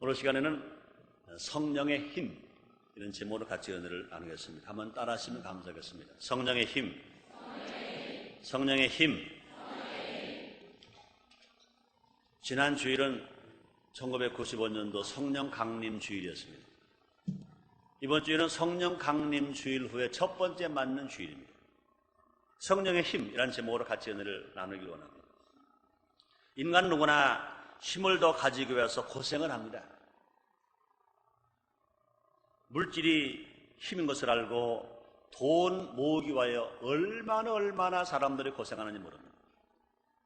오늘 시간에는 성령의 힘, 이런 제목으로 같이 은혜를 나누겠습니다. 한번 따라 하시면 감사하겠습니다. 성령의 힘, 성령의 힘. 지난 주일은 1995년도 성령 강림 주일이었습니다. 이번 주일은 성령 강림 주일 후에 첫 번째 맞는 주일입니다. 성령의 힘이라는 제목으로 같이 은혜를 나누기를 원합니다. 인간 누구나 힘을 더 가지기 위해서 고생을 합니다. 물질이 힘인 것을 알고 돈 모으기 위하여 얼마나 사람들이 고생하는지 모릅니다.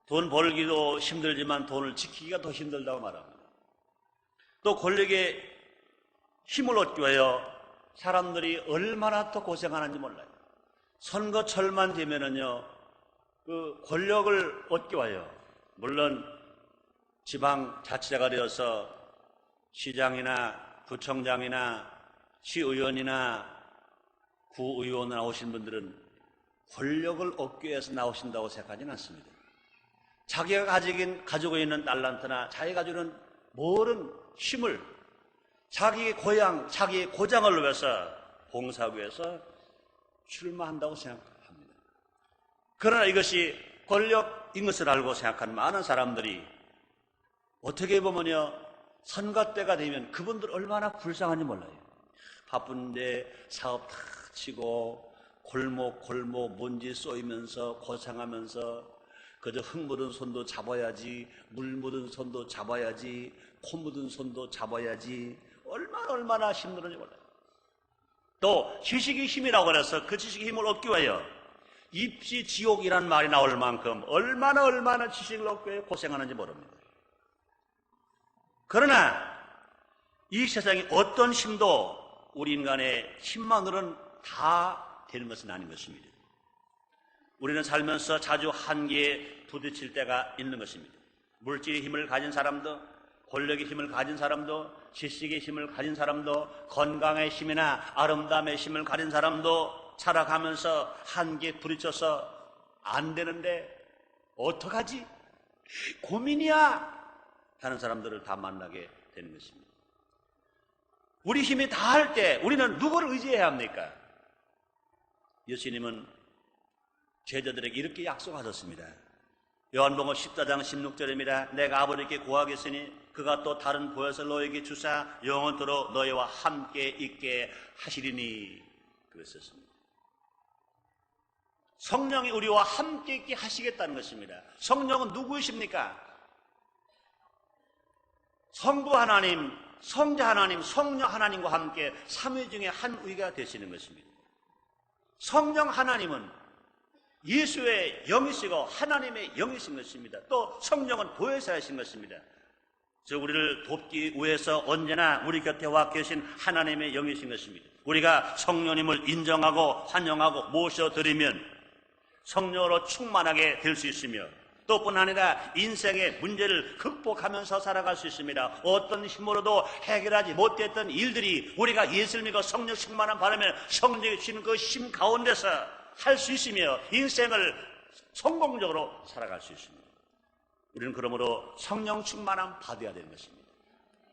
돈 벌기도 힘들지만 돈을 지키기가 더 힘들다고 말합니다. 또 권력의 힘을 얻기 위하여 사람들이 얼마나 더 고생하는지 몰라요. 선거철만 되면은요, 그 권력을 얻기 위하여, 물론 지방자치제가 되어서 시장이나 구청장이나 시의원이나 구의원 나오신 분들은 권력을 얻기 위해서 나오신다고 생각하지는 않습니다. 자기가 가지고 있는 달란트나 자기가 가지고 있는 모든 힘을 자기의 고향, 자기의 고장을 위해서 봉사하기 위해서 출마한다고 생각합니다. 그러나 이것이 권력인 것을 알고 생각하는 많은 사람들이 어떻게 보면요, 선거 때가 되면 그분들 얼마나 불쌍한지 몰라요. 바쁜데 사업 다 치고 골목 먼지 쏘이면서 고생하면서 그저 흙 묻은 손도 잡아야지, 물 묻은 손도 잡아야지, 코 묻은 손도 잡아야지, 얼마나 힘들은지 몰라요. 또 지식의 힘이라고 해서 그 지식의 힘을 얻기 위하여 입시 지옥이란 말이 나올 만큼 얼마나 지식을 얻기 위해 고생하는지 모릅니다. 그러나 이 세상에 어떤 힘도 우리 인간의 힘만으로는 다 되는 것은 아닌 것입니다. 우리는 살면서 자주 한계에 부딪힐 때가 있는 것입니다. 물질의 힘을 가진 사람도, 권력의 힘을 가진 사람도, 지식의 힘을 가진 사람도, 건강의 힘이나 아름다움의 힘을 가진 사람도 살아가면서 한계에 부딪혀서 안 되는데 어떡하지? 고민이야! 하는 사람들을 다 만나게 되는 것입니다. 우리 힘이 다 할 때 우리는 누구를 의지해야 합니까? 예수님은 제자들에게 이렇게 약속하셨습니다. 요한복음 14장 16절입니다. 내가 아버지께 구하겠으니 그가 또 다른 보혜사를 너에게 주사 영원토록 너희와 함께 있게 하시리니, 그랬었습니다. 성령이 우리와 함께 있게 하시겠다는 것입니다. 성령은 누구이십니까? 성부 하나님, 성자 하나님, 성령 하나님과 함께 삼위 중에 한 위가 되시는 것입니다. 성령 하나님은 예수의 영이시고 하나님의 영이신 것입니다. 또 성령은 보혜사이신 것입니다. 즉 우리를 돕기 위해서 언제나 우리 곁에 와 계신 하나님의 영이신 것입니다. 우리가 성령님을 인정하고 환영하고 모셔드리면 성령으로 충만하게 될 수 있으며, 또 뿐 아니라 인생의 문제를 극복하면서 살아갈 수 있습니다. 어떤 힘으로도 해결하지 못했던 일들이 우리가 예수를 믿고 성령 충만한 바람에 성령이 주시는 그 힘 가운데서 할 수 있으며 인생을 성공적으로 살아갈 수 있습니다. 우리는 그러므로 성령 충만함 받아야 되는 것입니다.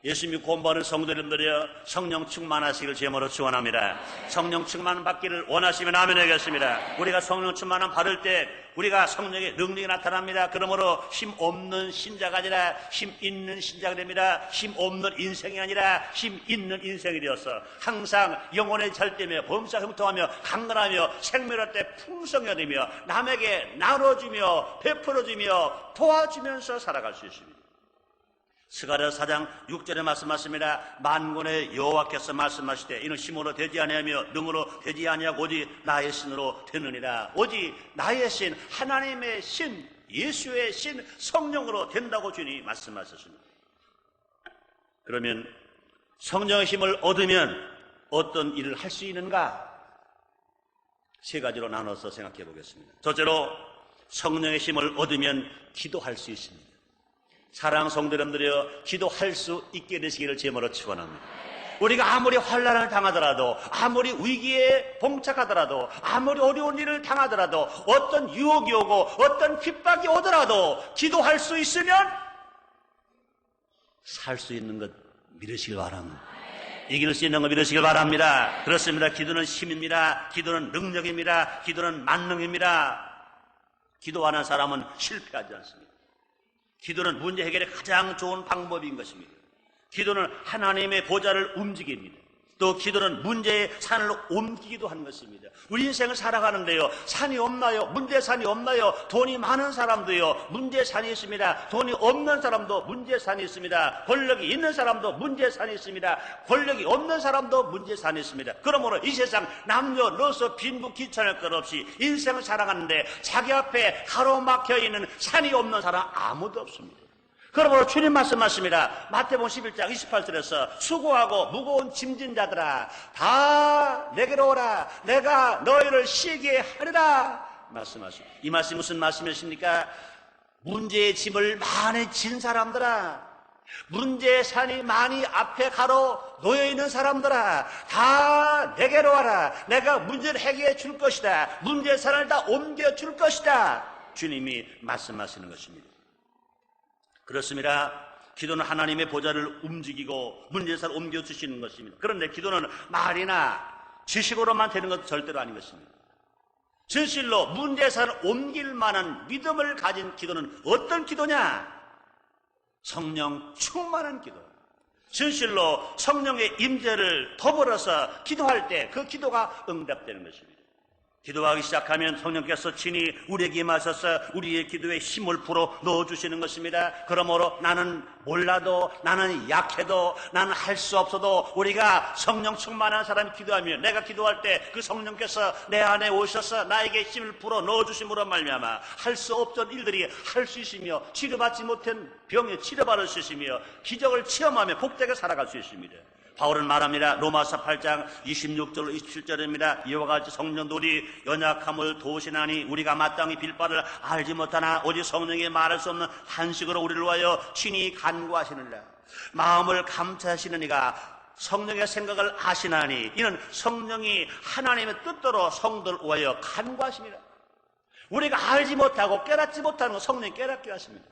예수 믿고 공부하는 성도님들이여, 성령 충만하시길 제물로 축원합니다. 성령 충만 받기를 원하시면 아멘 하겠습니다. 우리가 성령 충만함 받을 때 우리가 성령의 능력이 나타납니다. 그러므로 힘 없는 신자가 아니라 힘 있는 신자가 됩니다. 힘 없는 인생이 아니라 힘 있는 인생이 되어서 항상 영혼의 잘되며 범사 형통하며 강건하며 생명할 때 풍성해야 되며 남에게 나눠주며 베풀어주며 도와주면서 살아갈 수 있습니다. 스가랴 4장 6절에 말씀하십니다. 만군의 여호와께서 말씀하시되 이는 힘으로 되지 아니하며 능으로 되지 아니하고 오직 나의 신으로 되느니라. 오직 나의 신, 하나님의 신, 예수의 신, 성령으로 된다고 주님 말씀하셨습니다. 그러면 성령의 힘을 얻으면 어떤 일을 할 수 있는가? 세 가지로 나눠서 생각해 보겠습니다. 첫째로, 성령의 힘을 얻으면 기도할 수 있습니다. 사랑하는 성도님들이여, 기도할 수 있게 되시기를 제물로 축원합니다. 우리가 아무리 환난을 당하더라도, 아무리 위기에 봉착하더라도, 아무리 어려운 일을 당하더라도, 어떤 유혹이 오고 어떤 핍박이 오더라도 기도할 수 있으면 살 수 있는 것 믿으시길 바랍니다. 이길 수 있는 거 믿으시길 바랍니다. 그렇습니다. 기도는 힘입니다. 기도는 능력입니다. 기도는 만능입니다. 기도하는 사람은 실패하지 않습니다. 기도는 문제 해결의 가장 좋은 방법인 것입니다. 기도는 하나님의 보좌를 움직입니다. 또 기도는 문제의 산을 옮기기도 하는 것입니다. 우리 인생을 살아가는데요, 산이 없나요? 문제의 산이 없나요? 돈이 많은 사람도요, 문제의 산이 있습니다. 돈이 없는 사람도 문제의 산이 있습니다. 권력이 있는 사람도 문제의 산이 있습니다. 권력이 없는 사람도 문제의 산이 있습니다. 그러므로 이 세상 남녀노소 빈부 귀천할 것 없이 인생을 살아가는데 자기 앞에 가로막혀 있는 산이 없는 사람 아무도 없습니다. 그러므로 주님 말씀하십니다. 마태복음 11장 28절에서 수고하고 무거운 짐진 자들아 다 내게로 오라. 내가 너희를 쉬게 하리라 말씀하십니다. 이 말씀이 무슨 말씀이십니까? 문제의 짐을 많이 진 사람들아, 문제의 산이 많이 앞에 가로 놓여있는 사람들아 다 내게로 와라. 내가 문제를 해결해 줄 것이다. 문제의 산을 다 옮겨 줄 것이다. 주님이 말씀하시는 것입니다. 그렇습니다. 기도는 하나님의 보좌를 움직이고 문제사를 옮겨주시는 것입니다. 그런데 기도는 말이나 지식으로만 되는 것은 절대로 아닌 것입니다. 진실로 문제사를 옮길 만한 믿음을 가진 기도는 어떤 기도냐? 성령 충만한 기도. 진실로 성령의 임재를 더불어서 기도할 때 그 기도가 응답되는 것입니다. 기도하기 시작하면 성령께서 친히 우리에게 임하셔서 우리의 기도에 힘을 불어 넣어주시는 것입니다. 그러므로 나는 몰라도, 나는 약해도, 나는 할 수 없어도 우리가 성령 충만한 사람이 기도하면, 내가 기도할 때 그 성령께서 내 안에 오셔서 나에게 힘을 불어 넣어주심으로 말미암아 할 수 없던 일들이 할 수 있으며, 치료받지 못한 병에 치료받을 수 있으며, 기적을 체험하며 복되게 살아갈 수 있습니다. 바울은 말합니다. 로마서 8장 26절 27절입니다. 이와 같이 성령도 우리 연약함을 도우시나니 우리가 마땅히 빌 바를 알지 못하나 오직 성령이 말할 수 없는 한식으로 우리를 위하여 친히 간구하시느니라. 마음을 감찰하시는 이가 성령의 생각을 아시나니 이는 성령이 하나님의 뜻대로 성도를 위하여 간구하십니다. 우리가 알지 못하고 깨닫지 못하는 것 성령이 깨닫게 하십니다.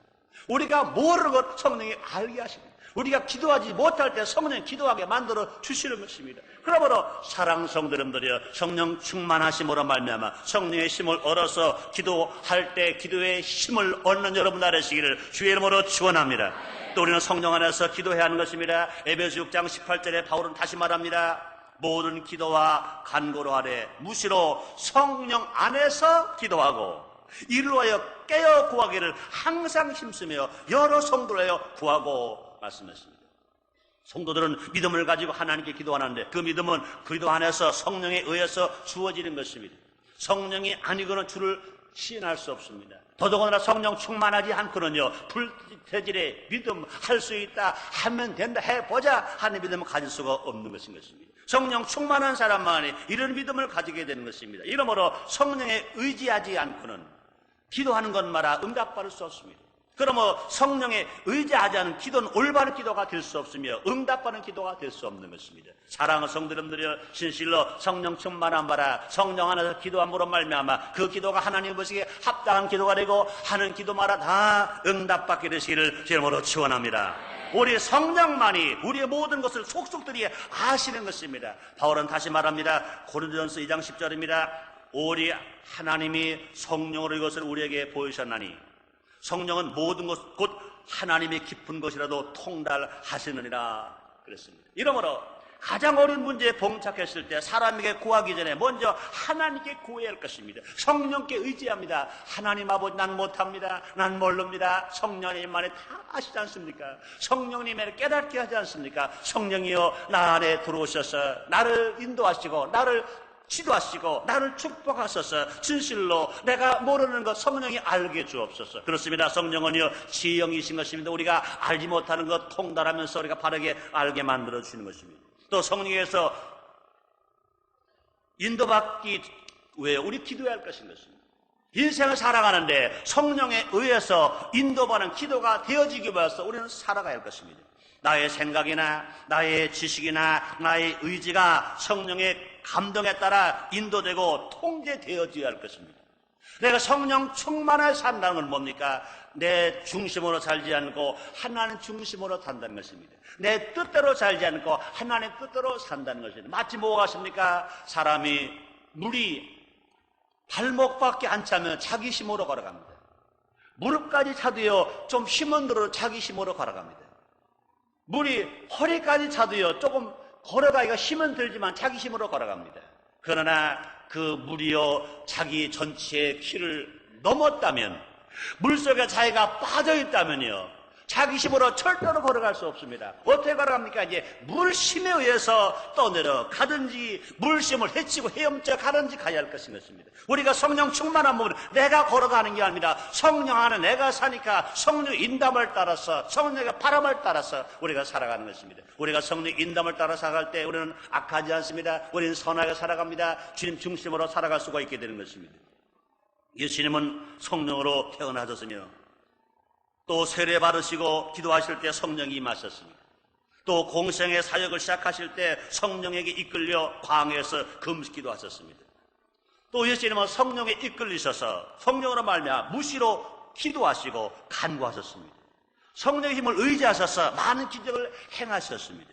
우리가 모르는 것 성령이 알게 하십니다. 우리가 기도하지 못할 때 성령이 기도하게 만들어 주시는 것입니다. 그러므로 사랑 성도님들이여, 성령 충만하심으로 말미암아 성령의 힘을 얻어서 기도할 때 기도의 힘을 얻는 여러분 되시기를 주의 이름으로 축원합니다. 또 우리는 성령 안에서 기도해야 하는 것입니다. 에베소 6장 18절에 바울은 다시 말합니다. 모든 기도와 간구로 하되 무시로 성령 안에서 기도하고 이를 위하여 깨어 구하기를 항상 힘쓰며 여러 성도를 하여 구하고 말씀했습니다. 성도들은 믿음을 가지고 하나님께 기도하는데 그 믿음은 기도 안에서 성령에 의해서 주어지는 것입니다. 성령이 아니고는 주를 시인할 수 없습니다. 더더군다나 성령 충만하지 않고는요, 불태질의 믿음 할 수 있다, 하면 된다, 해보자 하는 믿음을 가질 수가 없는 것인 것입니다. 성령 충만한 사람만이 이런 믿음을 가지게 되는 것입니다. 이러므로 성령에 의지하지 않고는 기도하는 것마다 응답받을 수 없습니다. 그러므로 성령에 의지하지 않은 기도는 올바른 기도가 될 수 없으며 응답받는 기도가 될 수 없는 것입니다. 사랑하는 성도님들이여, 진실로 성령 충만한 바라 성령 안에서 기도함으로 말미암아 그 기도가 하나님 보시기에 합당한 기도가 되고 하는 기도마다 다 응답받게 되시기를 주님으로 축원합니다. 우리 성령만이 우리의 모든 것을 속속들이 아시는 것입니다. 바울은 다시 말합니다. 고린도전서 2장 10절입니다. 오직 하나님이 성령으로 이것을 우리에게 보이셨나니 성령은 모든 것 곧 하나님의 깊은 것이라도 통달하시느니라 그랬습니다. 이러므로 가장 어려운 문제에 봉착했을 때 사람에게 구하기 전에 먼저 하나님께 구해야 할 것입니다. 성령께 의지합니다. 하나님 아버지, 난 못합니다. 난 모릅니다. 성령님만이 다 아시지 않습니까? 성령님을 깨닫게 하지 않습니까? 성령이여 나 안에 들어오셔서 나를 인도하시고 나를 지도하시고 나를 축복하소서. 진실로 내가 모르는 것 성령이 알게 주옵소서. 그렇습니다. 성령은요 지형이신 것입니다. 우리가 알지 못하는 것 통달하면서 우리가 바르게 알게 만들어 주시는 것입니다. 또 성령에서 인도받기 위해 우리 기도해야 할 것인 것입니다. 인생을 살아가는데 성령에 의해서 인도받는 기도가 되어지기 위해서 우리는 살아가야 할 것입니다. 나의 생각이나 나의 지식이나 나의 의지가 성령의 감동에 따라 인도되고 통제되어져야 할 것입니다. 내가 성령 충만하게 산다는 건 뭡니까? 내 중심으로 살지 않고 하나님 중심으로 산다는 것입니다. 내 뜻대로 살지 않고 하나님 뜻대로 산다는 것입니다. 마치 뭐가 같습니까? 사람이 물이 발목밖에 안 차면 자기 힘으로 걸어갑니다. 무릎까지 차도요 좀 힘은 들어 자기 힘으로 걸어갑니다. 물이 허리까지 차도요 조금 걸어가기가 힘은 들지만 자기 힘으로 걸어갑니다. 그러나 그 물이요 자기 전체의 키를 넘었다면, 물속에 자기가 빠져있다면요 자기 힘으로 절대로 걸어갈 수 없습니다. 어떻게 걸어갑니까? 이제 물심에 의해서 떠내려 가든지 물심을 헤치고 헤엄쳐 가든지 가야 할 것인 것입니다. 우리가 성령 충만한 몸은 내가 걸어가는 게 아닙니다. 성령 안에 내가 사니까 성령의 인담을 따라서, 성령의 바람을 따라서 우리가 살아가는 것입니다. 우리가 성령의 인담을 따라 살아갈 때 우리는 악하지 않습니다. 우리는 선하게 살아갑니다. 주님 중심으로 살아갈 수가 있게 되는 것입니다. 예수님은 성령으로 태어나셨으며 또 세례 받으시고 기도하실 때 성령이 임하셨습니다. 또 공생의 사역을 시작하실 때 성령에게 이끌려 광야에서 금식기도 하셨습니다. 또 예수님은 성령에 이끌리셔서 성령으로 말미암아 무시로 기도하시고 간구하셨습니다. 성령의 힘을 의지하셔서 많은 기적을 행하셨습니다.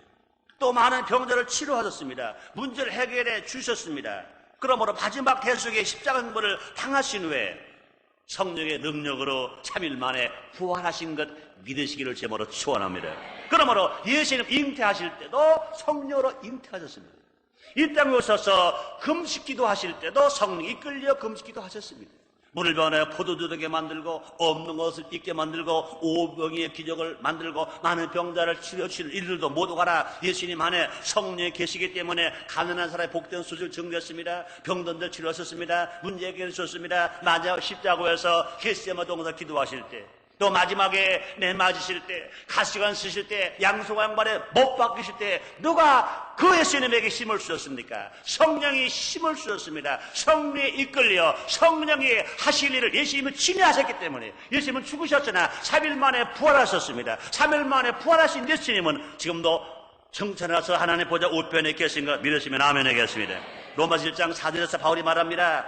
또 많은 병들을 치료하셨습니다. 문제를 해결해 주셨습니다. 그러므로 마지막 대속의 십자가 행보를 당하신 후에 성령의 능력으로 3일 만에 부활하신 것 믿으시기를 제모로 축원합니다. 그러므로 예수님 잉태하실 때도 성령으로 잉태하셨습니다. 이 땅에 오셔서 금식기도 하실 때도 성령이 이끌려 금식기도 하셨습니다. 물을 변하여 포도주 되게 만들고 없는 것을 있게 만들고 오병이의 기적을 만들고 많은 병자를 치료하시는 이들도 모두 가라. 예수님 안에 성령이 계시기 때문에 가난한 사람의 복된 수술 증거했습니다. 병든들 치료하셨습니다. 문제 해결하셨습니다. 마지막 십자가에서 겟세마네 동에서 기도하실 때, 또 마지막에 내 맞으실 때, 가시관 쓰실 때, 양손 양발에 못 박히실 때 누가 그 예수님에게 힘을 주셨습니까? 성령이 힘을 주셨습니다. 성령에 이끌려 성령이 하실 일을 예수님은 친히 하셨기 때문에, 예수님은 죽으셨으나 3일 만에 부활하셨습니다. 3일 만에 부활하신 예수님은 지금도 청천하서 하나님 보좌 우편에 계신 것 믿으시면 아멘 하겠습니다. 로마서 1장 4절에서 바울이 말합니다.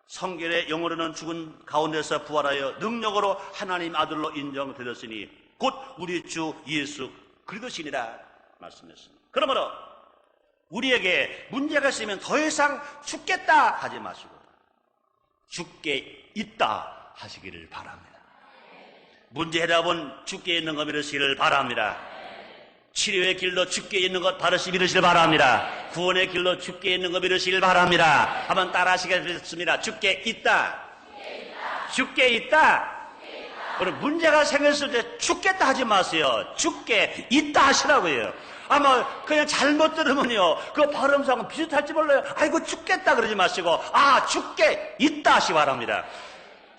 성결의 영으로는 죽은 가운데서 부활하여 능력으로 하나님 아들로 인정되었으니 곧 우리 주 예수 그리스도시니라 말씀했습니다. 그러므로 우리에게 문제가 있으면 더 이상 죽겠다 하지 마시고 죽게 있다 하시기를 바랍니다. 문제 해답은 죽게 있는 것 믿으시기를 바랍니다. 치료의 길로 죽게 있는 것 바르시 믿으시길 바랍니다. 구원의 길로 죽게 있는 것 믿으시길 바랍니다. 한번 따라 하시겠습니다. 죽게 있다. 죽게 있다. 우리 문제가 생겼을 때 죽겠다 하지 마세요. 죽게 있다 하시라고요. 아마 그냥 잘못 들으면요 그 발음상은 비슷할지 몰라요. 아이고 죽겠다 그러지 마시고 죽게 있다 하시기 바랍니다.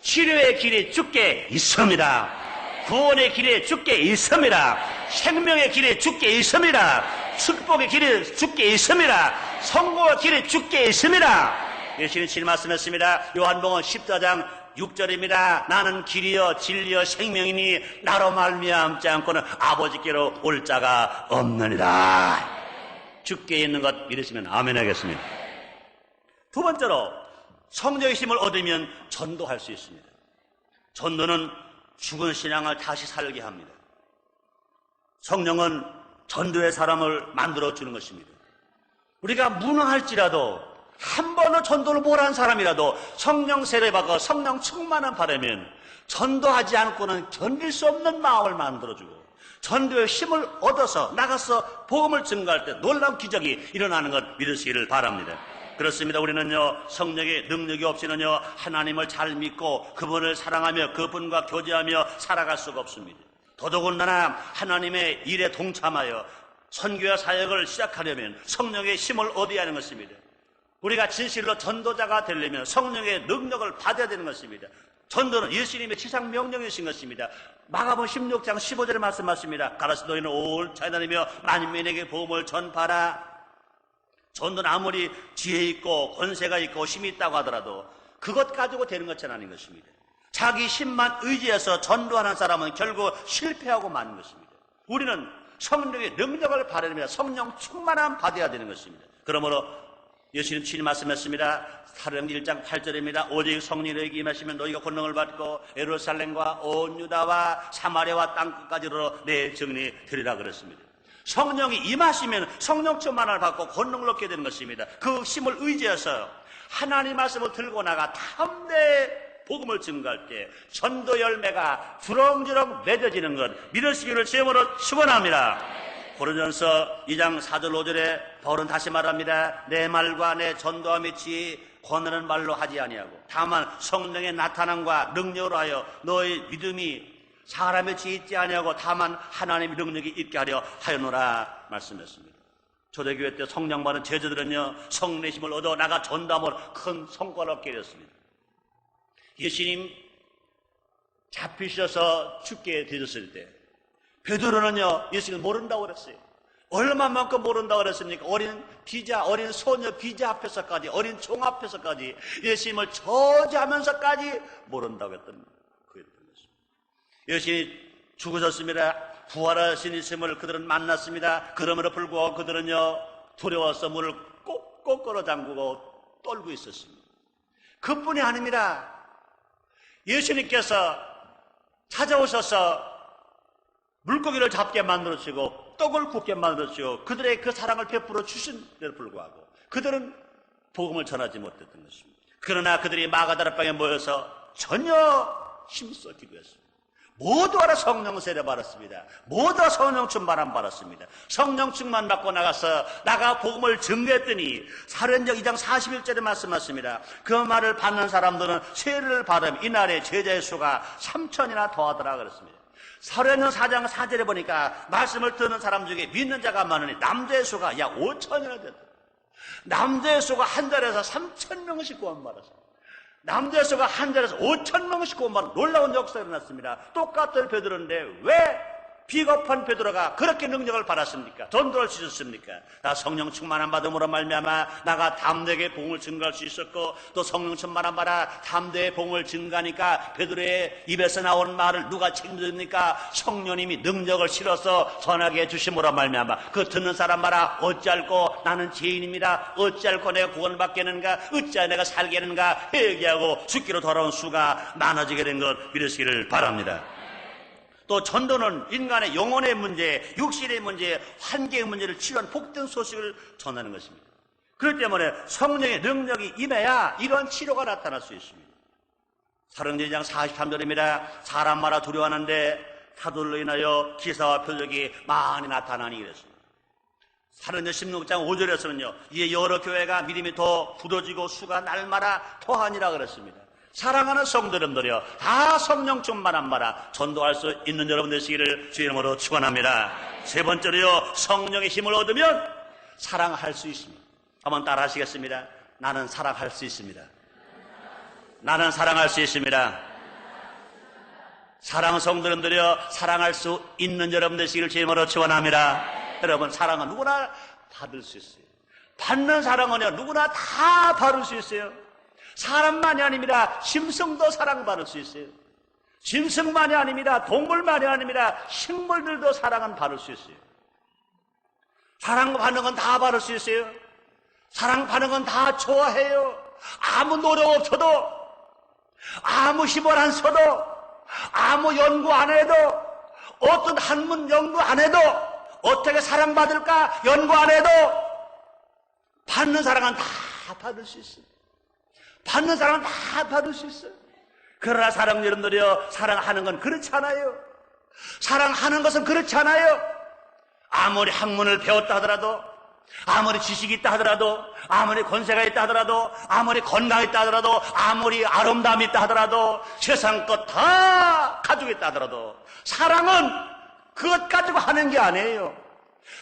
치료의 길이 죽게 있습니다. 구원의 길에 죽게 있습니다. 생명의 길에 죽게 있습니다. 축복의 길에 죽게 있습니다. 성공의 길에 죽게 있습니다. 예수님 칠 말씀했습니다. 요한복음 14장 6절입니다. 나는 길이요 진리요 생명이니 나로 말미암지 않고는 아버지께로 올 자가 없느니라. 죽게 있는 것 믿으시면 아멘 하겠습니다. 두 번째로 성령의 힘을 얻으면 전도할 수 있습니다. 전도는 죽은 신앙을 다시 살게 합니다. 성령은 전도의 사람을 만들어주는 것입니다. 우리가 무능할지라도 한 번은 전도를 못한 사람이라도 성령 세례받고 성령 충만한 바라면 전도하지 않고는 견딜 수 없는 마음을 만들어주고 전도의 힘을 얻어서 나가서 복음을 증거할 때 놀라운 기적이 일어나는 것 믿으시기를 바랍니다. 그렇습니다. 우리는요 성령의 능력이 없이는요 하나님을 잘 믿고 그분을 사랑하며 그분과 교제하며 살아갈 수가 없습니다. 더더군다나 하나님의 일에 동참하여 선교와 사역을 시작하려면 성령의 힘을 얻어야 하는 것입니다. 우리가 진실로 전도자가 되려면 성령의 능력을 받아야 되는 것입니다. 전도는 예수님의 지상 명령이신 것입니다. 마가복음 16장 15절에 말씀하십니다. 가라사 너희는 온 자다니며 만민에게 복음을 전파하라. 전도는 아무리 지혜 있고 권세가 있고 힘이 있다고 하더라도 그것 가지고 되는 것은 아닌 것입니다. 자기 힘만 의지해서 전도하는 사람은 결국 실패하고 마는 것입니다. 우리는 성령의 능력을 받으려면 성령 충만함 받아야 되는 것입니다. 그러므로 예수님 친히 말씀했습니다. 사도행전 1장 8절입니다. 오직 성령이 너희에게 임하시면 너희가 권능을 받고 예루살렘과 온 유다와 사마리아와 땅끝까지로 내 증인이 되리라 그랬습니다. 성령이 임하시면 성령 충만을 받고 권능을 얻게 되는 것입니다. 그 힘을 의지해서 하나님 말씀을 들고 나가 담대히 복음을 증거할 때 전도 열매가 주렁주렁 맺어지는 것 믿으시기를 주님으로 축원합니다. 고린도전서 2장 4절 5절에 바울은 다시 말합니다. 내 말과 내 전도와 믿지 권하는 말로 하지 아니하고 다만 성령의 나타남과 능력으로 하여 너의 믿음이 사람의 지혜 있지 아니하고 다만 하나님의 능력이 있게 하려 하였노라 말씀했습니다. 초대교회 때 성령 받은 제자들은요 성령의 힘을 얻어 나가 전도함으로 큰 성과를 얻게 되었습니다. 예수님 잡히셔서 죽게 되셨을 때 베드로는요 예수님을 모른다고 그랬어요. 얼마만큼 모른다고 그랬습니까? 어린 소녀 비자 앞에서까지 어린 종 앞에서까지 예수님을 저주하면서까지 모른다고 했던 것입니다. 예수님이 죽으셨습니다. 부활하신 예수님을 그들은 만났습니다. 그럼에도 불구하고 그들은요 두려워서 문을 꼭꼭 걸어 잠그고 떨고 있었습니다. 그뿐이 아닙니다. 예수님께서 찾아오셔서 물고기를 잡게 만들어주시고 떡을 굽게 만들어주시고 그들의 그 사랑을 베풀어 주신 데도 불구하고 그들은 복음을 전하지 못했던 것입니다. 그러나 그들이 마가다락방에 모여서 전혀 힘써 기도했습니다. 모두가 성령 세례 받았습니다. 모두가 성령 충만함 받았습니다. 성령 충만 받고 나가 복음을 증거했더니 사도행전 2장 41절에 말씀하십니다. 그 말을 받는 사람들은 세례를 받으면 이날에 제자의 수가 3,000이나 더하더라 그랬습니다. 사도행전 4장 4절에 보니까 말씀을 듣는 사람 중에 믿는 자가 많으니 남자의 수가 약 5,000이나 됐다. 남자의 수가 한 달에서 3,000명씩 구원받았습니다. 남자의 수가 한 달에서 5,000명씩 구원받은 놀라운 역사가 일어났습니다. 똑같은 베드로인데 왜 비겁한 베드로가 그렇게 능력을 받았습니까? 전도할 수 있었습니까? 다 성령 충만한 받음으로 말미암아 나가 담대하게 복음을 증거할 수 있었고 또 성령 충만한 받아 담대히 복음을 증거하니까 베드로의 입에서 나오는 말을 누가 책임집니까? 성령님이 능력을 실어서 전하게 해주심으로 말미암아 그 듣는 사람 말아 어찌할꼬 나는 죄인입니다. 어찌할꼬 내가 구원받겠는가? 어찌하여 내가 살겠는가? 회개하고 죽기로 돌아온 수가 많아지게 된 것 믿으시기를 바랍니다. 또 전도는 인간의 영혼의 문제, 육신의 문제, 환경의 문제를 치유한 복된 소식을 전하는 것입니다. 그렇기 때문에 성령의 능력이 임해야 이런 치료가 나타날 수 있습니다. 사도행전 2장 43절입니다. 사람 말아 두려워하는데 사도들로 인하여 기사와 표적이 많이 나타나니 이랬습니다. 사도행전 16장 5절에서는요. 이에 여러 교회가 믿음이 더 굳어지고 수가 날마다 더하니라 그랬습니다. 사랑하는 성도님들이여 다 성령 충만한 마라 전도할 수 있는 여러분 되시기를 주의 이름으로 축원합니다. 세 번째로요 성령의 힘을 얻으면 사랑할 수 있습니다. 한번 따라 하시겠습니다. 나는 사랑할 수 있습니다. 나는 사랑할 수 있습니다. 사랑하는 성도님들이여 사랑할 수 있는 여러분 되시기를 주의 이름으로 축원합니다. 여러분 사랑은 누구나 받을 수 있어요. 받는 사랑은요 누구나 다 받을 수 있어요. 사람만이 아닙니다. 짐승도 사랑받을 수 있어요. 짐승만이 아닙니다. 동물만이 아닙니다. 식물들도 사랑은 받을 수 있어요. 사랑받는 건 다 받을 수 있어요. 사랑받는 건 다 좋아해요. 아무 노력 없어도 아무 힘을 안 써도 아무 연구 안 해도 어떤 학문 연구 안 해도 어떻게 사랑받을까 연구 안 해도 받는 사랑은 다 받을 수 있어요. 받는 사람은 다 받을 수 있어요. 그러나 사랑 여러분들이요 사랑하는 건 그렇지 않아요. 사랑하는 것은 그렇지 않아요. 아무리 학문을 배웠다 하더라도 아무리 지식이 있다 하더라도 아무리 권세가 있다 하더라도 아무리 건강이 있다 하더라도 아무리 아름다움이 있다 하더라도 세상 것 다 가지고 있다 하더라도 사랑은 그것 가지고 하는 게 아니에요.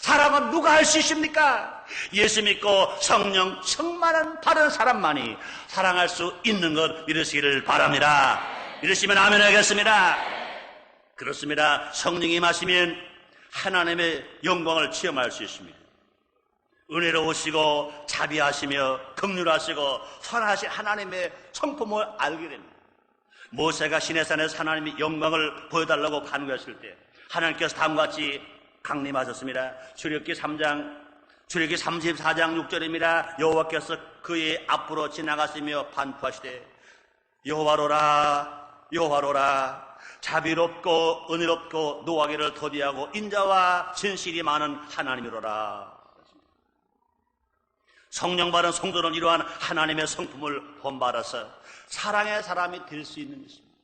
사랑은 누가 할 수 있습니까? 예수 믿고 성령 충만한 바른 사람만이 사랑할 수 있는 것 믿으시기를 바랍니다. 믿으시면 아멘 하겠습니다. 그렇습니다. 성령이 임하시면 하나님의 영광을 체험할 수 있습니다. 은혜로우시고 자비하시며 긍휼하시고 선하신 하나님의 성품을 알게 됩니다. 모세가 시내산에서 하나님의 영광을 보여달라고 간구했을 때 하나님께서 다음과 같이 강림하셨습니다. 출애굽기 3장 출애굽기 34장 6절입니다. 여호와께서 그의 앞으로 지나가시며 반포하시되 여호와로라 여호와로라 자비롭고 은혜롭고 노하기를 더디하고 인자와 진실이 많은 하나님이로라. 성령 받은 성도는 이러한 하나님의 성품을 본받아서 사랑의 사람이 될 수 있는 것입니다.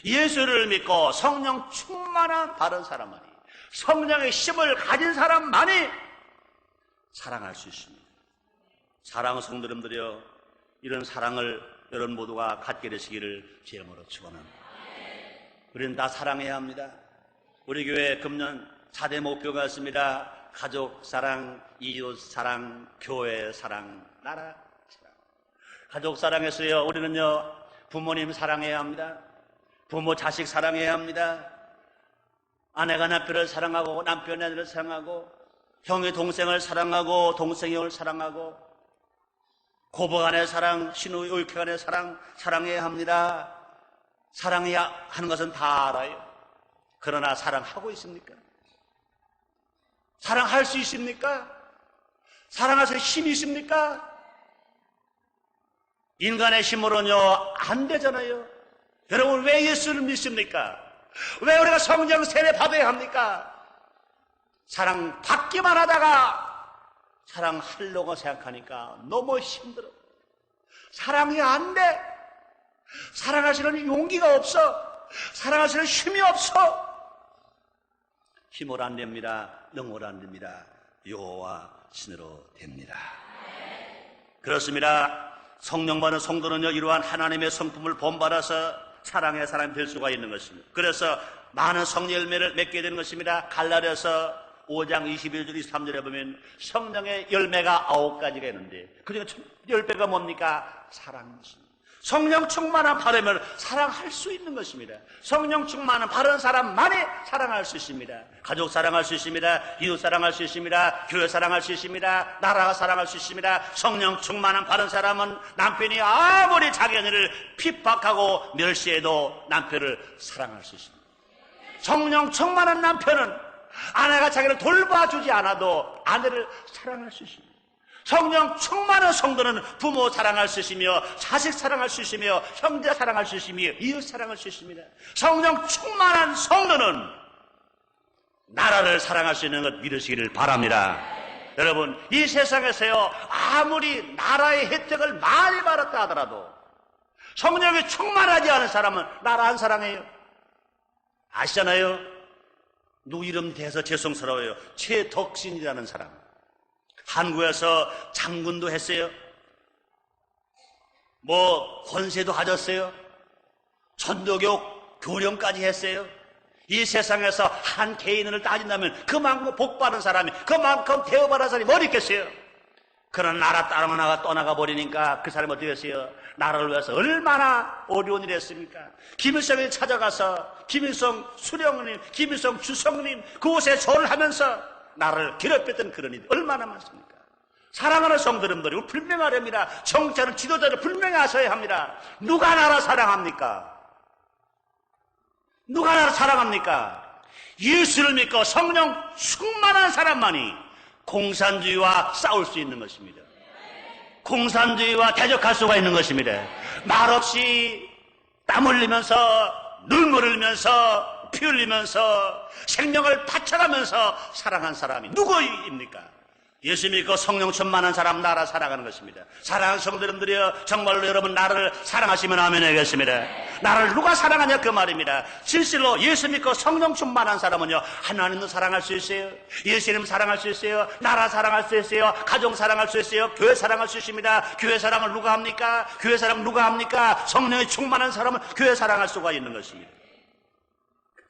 예수를 믿고 성령 충만한 바른 사람만이, 성령의 힘을 가진 사람만이 사랑할 수 있습니다. 사랑하는 성도 여러분들이여, 이런 사랑을 여러분 모두가 갖게 되시기를 주님으로 축원합니다. 우리는 다 사랑해야 합니다. 우리 교회 금년 4대 목표가 있습니다. 가족 사랑, 이웃 사랑, 교회 사랑, 나라 사랑. 가족 사랑에서요, 우리는요 부모님 사랑해야 합니다. 부모 자식 사랑해야 합니다. 아내가 남편을 사랑하고 남편이 아내를 사랑하고, 형이 동생을 사랑하고 동생이 형을 사랑하고, 고부간의 사랑, 신우의 의쾌간의 사랑, 사랑해야 합니다. 사랑해야 하는 것은 다 알아요. 그러나 사랑하고 있습니까? 사랑할 수 있습니까? 사랑할 수 힘이 있습니까? 인간의 힘으로는요 안 되잖아요. 여러분, 왜 예수를 믿습니까? 왜 우리가 성령 세례 받아야 합니까? 사랑 받기만 하다가 사랑하려고 생각하니까 너무 힘들어. 사랑이 안 돼. 사랑하시는 용기가 없어. 사랑하시는 힘이 없어. 힘으로 안 됩니다. 능으로 안 됩니다. 여호와 신으로 됩니다. 그렇습니다. 성령 받은 성도는요 이러한 하나님의 성품을 본받아서 사랑의 사람이 될 수가 있는 것입니다. 그래서 많은 성령 열매를 맺게 되는 것입니다. 갈라디아서 5장 21절 23절에 보면 성령의 열매가 9가지가 있는데 그중에 첫 열매가 뭡니까? 사랑입니다. 성령 충만한 바람을 사랑할 수 있는 것입니다. 성령 충만한 바른 사람만이 사랑할 수 있습니다. 가족 사랑할 수 있습니다. 이웃 사랑할 수 있습니다. 교회 사랑할 수 있습니다. 나라가 사랑할 수 있습니다. 성령 충만한 바른 사람은 남편이 아무리 자기 아내를 핍박하고 멸시해도 남편을 사랑할 수 있습니다. 성령 충만한 남편은 아내가 자기를 돌봐주지 않아도 아내를 사랑할 수 있습니다. 성령 충만한 성도는 부모 사랑할 수 있으며 자식 사랑할 수 있으며 형제 사랑할 수 있으며 이웃 사랑할 수 있습니다. 성령 충만한 성도는 나라를 사랑할 수 있는 것 믿으시기를 바랍니다. 여러분, 이 세상에서요 아무리 나라의 혜택을 많이 받았다 하더라도 성령이 충만하지 않은 사람은 나라 안 사랑해요. 아시잖아요. 누구 이름 대해서 죄송스러워요. 최덕신이라는 사람, 한국에서 장군도 했어요. 권세도 가졌어요. 천도교 교령까지 했어요. 이 세상에서 한 개인을 따진다면 그만큼 복받은 사람이, 그만큼 대우받은 사람이 어디 있겠어요? 그런 나라 따로 하나가 떠나가 버리니까 그 사람이 어떻게 했어요? 나라를 위해서 얼마나 어려운 일을 했습니까? 김일성이 찾아가서 김일성 수령님, 김일성 주성님 그곳에 절을 하면서 나라를 괴롭혔던 그런 일이 얼마나 많습니까? 사랑하는 성도님들이 분명하렵니다. 정치하는 지도자를 분명히 하셔야 합니다. 누가 나라 사랑합니까? 누가 나라 사랑합니까? 예수를 믿고 성령 충만한 사람만이 공산주의와 싸울 수 있는 것입니다. 공산주의와 대적할 수가 있는 것입니다. 말없이 땀 흘리면서 눈물 흘리면서 피 흘리면서 생명을 바쳐가면서 사랑한 사람이 누구입니까? 예수 믿고 성령 충만한 사람 나라 사랑하는 것입니다. 사랑하는 성도님들이여, 정말로 여러분 나라를 사랑하시면 아멘 하겠습니다. 나라를 누가 사랑하냐 그 말입니다. 진실로 예수 믿고 성령 충만한 사람은요 하나님도 사랑할 수 있어요. 예수님 사랑할 수 있어요. 나라 사랑할 수 있어요. 가정 사랑할 수 있어요. 교회 사랑할 수 있습니다. 교회 사랑을 누가 합니까? 교회 사랑 누가 합니까? 성령이 충만한 사람은 교회 사랑할 수가 있는 것입니다.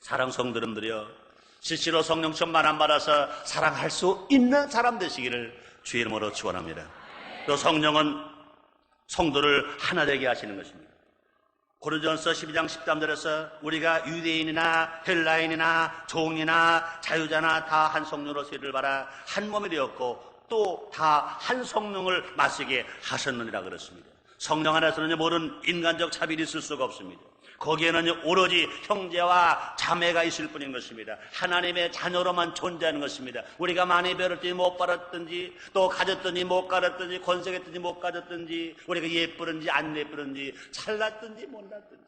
사랑 성도님들이여, 실제로 성령 충만함 받아서 사랑할 수 있는 사람 되시기를 주의 이름으로 축원합니다. 또 성령은 성도를 하나 되게 하시는 것입니다. 고린도전서 12장 13절에서 우리가 유대인이나 헬라인이나 종이나 자유자나 다 한 성령으로 세례를 받아 한 몸이 되었고 또 다 한 성령을 마시게 하셨느니라 그랬습니다. 성령 안에서는 모든 인간적 차별이 있을 수가 없습니다. 거기에는 오로지 형제와 자매가 있을 뿐인 것입니다. 하나님의 자녀로만 존재하는 것입니다. 우리가 많이 배웠든지 못 받았든지 또 가졌든지 못 가졌든지 권세겠든지 못 가졌든지 우리가 예쁘든지 안 예쁘든지 잘났든지 못났든지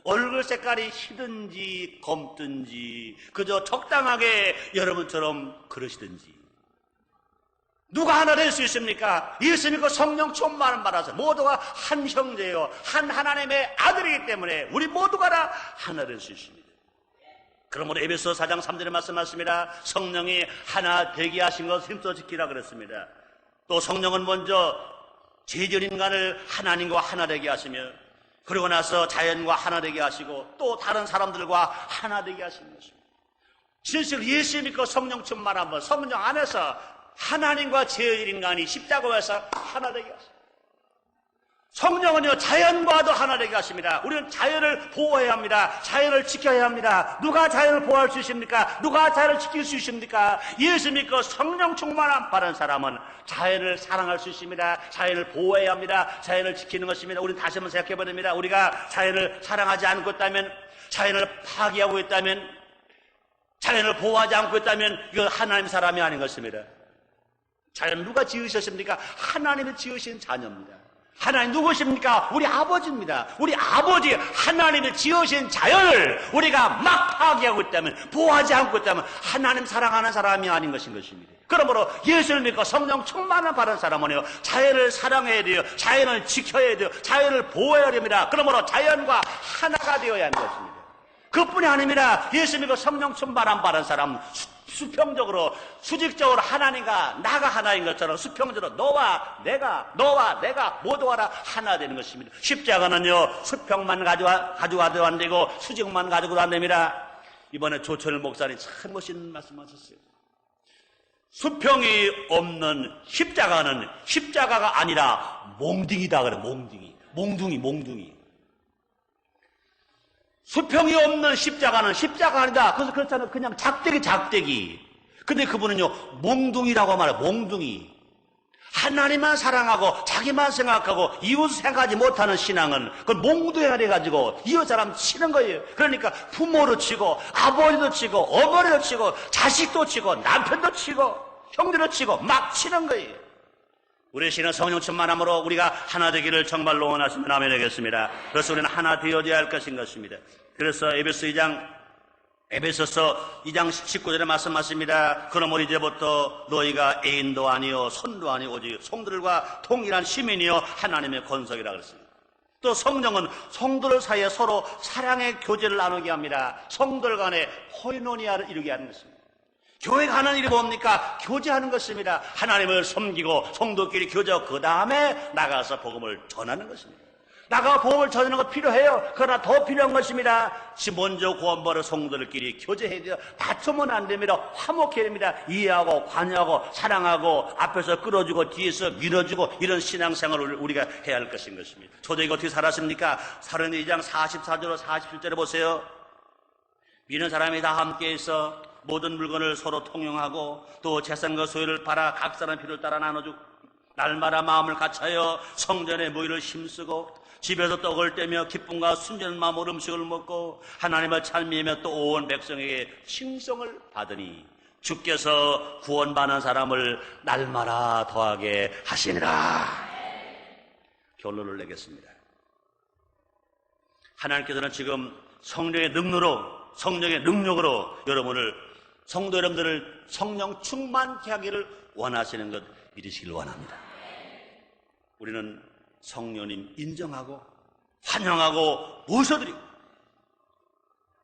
얼굴 색깔이 희든지 검든지 그저 적당하게 여러분처럼 그러시든지 누가 하나 될 수 있습니까? 예수 믿고 성령 충만을 받아서 모두가 한 형제요 한 하나님의 아들이기 때문에 우리 모두가 다 하나 될 수 있습니다. 그러므로 에베소 4장 3절에 말씀하십니다. 성령이 하나 되게 하신 것 힘써 지키라 그랬습니다. 또 성령은 먼저 죄전인간을 하나님과 하나 되게 하시며 그리고 나서 자연과 하나 되게 하시고 또 다른 사람들과 하나 되게 하시는 것입니다. 진실 예수 믿고 성령 충만하면 성령 안에서 하나님과 죄의 인간이 십자가에서 하나 되게 하십니다. 성령은요 자연과도 하나 되게 하십니다. 우리는 자연을 보호해야 합니다. 자연을 지켜야 합니다. 누가 자연을 보호할 수 있습니까? 누가 자연을 지킬 수 있습니까? 예수 믿고 성령 충만한 바른 사람은 자연을 사랑할 수 있습니다. 자연을 보호해야 합니다. 자연을 지키는 것입니다. 우리는 다시 한번 생각해 보렵니다. 우리가 자연을 사랑하지 않고 있다면, 자연을 파괴하고 있다면, 자연을 보호하지 않고 있다면 이거 하나님 사람이 아닌 것입니다. 자연 누가 지으셨습니까? 하나님이 지으신 자녀입니다. 하나님 누구십니까? 우리 아버지입니다. 우리 아버지 하나님이 지으신 자연을 우리가 막 파괴하고 있다면, 보호하지 않고 있다면 하나님 사랑하는 사람이 아닌 것입니다. 그러므로 예수를 믿고 성령 충만을 받은 사람은요 자연을 사랑해야 돼요. 자연을 지켜야 돼요. 자연을 보호해야 됩니다. 그러므로 자연과 하나가 되어야 하는 것입니다. 그뿐이 아닙니다. 예수 믿고 성령 충만을 받은 사람 수평적으로 수직적으로 하나님과 나가 하나인 것처럼 수평적으로 너와 내가 모두가 다 하나 되는 것입니다. 십자가는요 수평만 가지고도 안 되고 수직만 가지고도 안 됩니다. 이번에 조철 목사님 참 멋있는 말씀하셨어요. 수평이 없는 십자가는 십자가가 아니라 몽둥이다 그래. 몽둥이. 수평이 없는 십자가는 십자가 아니다. 그래서 그렇잖아요. 그냥 작대기. 근데 그분은요, 몽둥이라고 말해요. 몽둥이. 하나님만 사랑하고 자기만 생각하고 이웃 생각하지 못하는 신앙은 그걸 몽둥이가 돼가지고 이웃 사람 치는 거예요. 그러니까 부모로 치고 아버지도 치고 어머니도 치고 자식도 치고 남편도 치고 형제도 치고 막 치는 거예요. 우리 신은 성령 충만함으로 우리가 하나 되기를 정말로 원하시면 아멘 하겠습니다. 그래서 우리는 하나 되어야 할 것인 것입니다. 그래서 에베소서 2장 19절에 말씀하십니다. 그러므로 이제부터 너희가 애인도 아니요 손도 아니요 오직 성도들과 동일한 시민이요 하나님의 권속이라 그랬습니다. 또 성령은 성도들 사이에 서로 사랑의 교제를 나누게 합니다. 성도들 간에 코이노니아를 이루게 하는 것입니다. 교회가 하는 일이 뭡니까? 교제하는 것입니다. 하나님을 섬기고 성도끼리 교제하고 그 다음에 나가서 복음을 전하는 것입니다. 나가 복음을 전하는 거 필요해요. 그러나 더 필요한 것입니다. 먼저 구원받은 성도들끼리 교제해야 돼요. 다투면 안 됩니다. 화목해야 됩니다. 이해하고 관여하고 사랑하고 앞에서 끌어주고 뒤에서 밀어주고 이런 신앙생활을 우리가 해야 할 것인 것입니다. 초대가 어떻게 살았습니까? 사도행전 2장 44절로 47절에 보세요. 믿는 사람이 다 함께해서 모든 물건을 서로 통용하고 또 재산과 소유를 팔아 각 사람 필요를 따라 나눠주고 날마다 마음을 같이하여 성전의 모이를 힘쓰고 집에서 떡을 떼며 기쁨과 순전한 마음으로 음식을 먹고 하나님을 찬미하며 또 온 백성에게 칭송을 받으니 주께서 구원받는 사람을 날마다 더하게 하시니라. 결론을 내겠습니다. 하나님께서는 지금 성령의 능력으로 성도 여러분들을 성령 충만케 하기를 원하시는 것 믿으시길 원합니다. 우리는 성령님 인정하고 환영하고 모셔드리고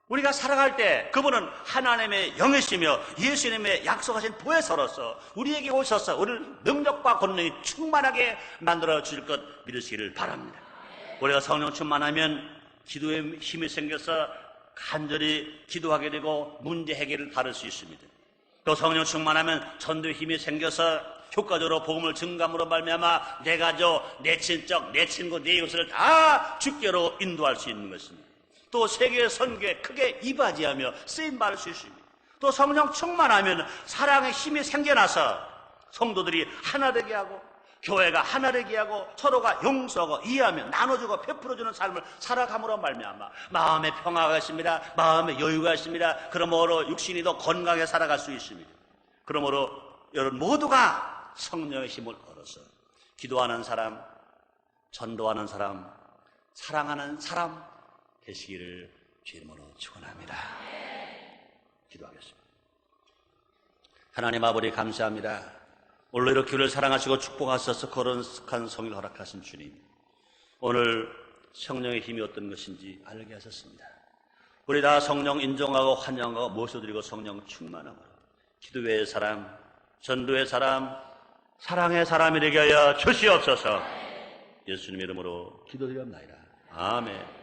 우리가 살아갈 때 그분은 하나님의 영이시며 예수님의 약속하신 보혜사로서 우리에게 오셔서 우리를 능력과 권능이 충만하게 만들어 주실 것 믿으시기를 바랍니다. 우리가 성령 충만하면 기도에 힘이 생겨서 간절히 기도하게 되고 문제 해결을 받을 수 있습니다. 또 성령 충만하면 전도에 힘이 생겨서 효과적으로 복음을 증감으로 말미암아 내 가족, 내 친척, 내 친구, 내 이웃을 다 주께로 인도할 수 있는 것입니다. 또 세계 선교에 크게 이바지하며 쓰임 받을 수 있습니다. 또 성령 충만하면 사랑의 힘이 생겨나서 성도들이 하나 되게 하고 교회가 하나되게 하고 서로가 용서하고 이해하며 나눠주고 베풀어주는 삶을 살아감으로 말미암아 마음의 평화가 있습니다. 마음의 여유가 있습니다. 그러므로 육신이 더 건강하게 살아갈 수 있습니다. 그러므로 여러분 모두가 성령의 힘을 얻어서 기도하는 사람, 전도하는 사람, 사랑하는 사람 되시기를 주의 이름으로 축원합니다. 기도하겠습니다. 하나님 아버지 감사합니다. 오늘 이렇게 우리를 사랑하시고 축복하셔서 거룩한 성을 허락하신 주님, 오늘 성령의 힘이 어떤 것인지 알게 하셨습니다. 우리 다 성령 인정하고 환영하고 모셔드리고 성령 충만하고 기도의 사람, 전도의 사람, 사랑의 사람이 되게 하여 주시옵소서. 예수님 이름으로 기도드리옵나이다. 아멘.